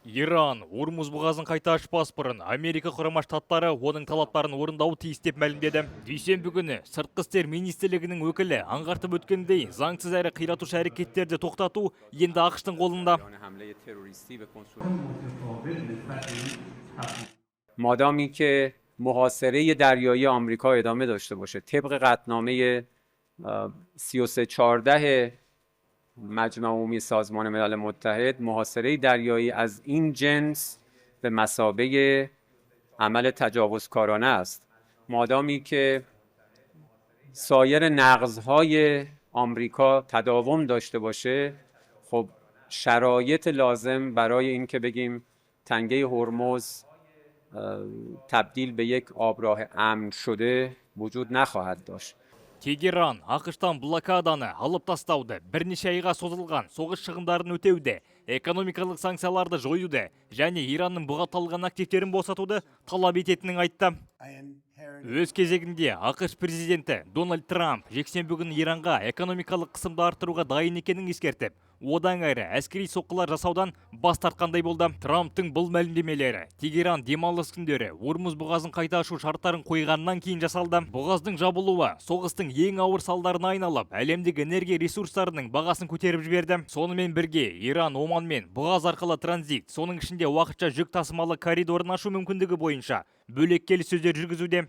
Иран Ормуз бұғазын қайта ашпас бұрын Америка құрама штаттары оның талаптарын орындауы тиіс деп мәлімдеді. Дүйсенбі күні сыртқы істер министрлігінің өкілі аңғартып өткендей, заңсыз әрі қиратушы әрекеттерді тоқтату енді ақш-тың қолында. مادامی که محاصره دریایی آمریکا ادامه داشته باشه طبق قطعنامه 3314 مجمع عمومی سازمان ملل متحد، محاصره دریایی از این جنس به مثابه عمل تجاوزکارانه است. مادامی که سایر نقض‌های آمریکا تداوم داشته باشه، خب شرایط لازم برای این که بگیم تنگه هرمز تبدیل به یک آبراه امن شده وجود نخواهد داشت. Тегеран ақштан блокаданы алып тастауды, бірнеше айға созылған соғыс шығындарын өтеуді, экономикалық санкцияларды жоюды және Иранның бұғатталған активтерін босатуды талап ететінін айтты. Өз кезегінде ақш президенті Дональд Трамп жексенбі күні Иранға экономикалық қысымды арттыруға дайын екенін ескертіп, одан әрі әскери соққылар жасаудан бас тартқандай болды. Трамптың бұл мәлімдемелері Тегеран демалыс күндері Ормуз бұғазын қайта ашу шарттарын қойғаннан кейін жасалды. Бұғаздың жабылуы соғыстың ең ауыр салдарына айналып, әлемдегі энергия ресурстарының бағасын көтеріп жіберді. Сонымен бірге Иран Оман мен бұғаз арқылы транзит, соның ішінде уақытша жүк тасымалы коридорын ашу мүмкіндігі бойынша бөлек келіссөздер жүргізуде.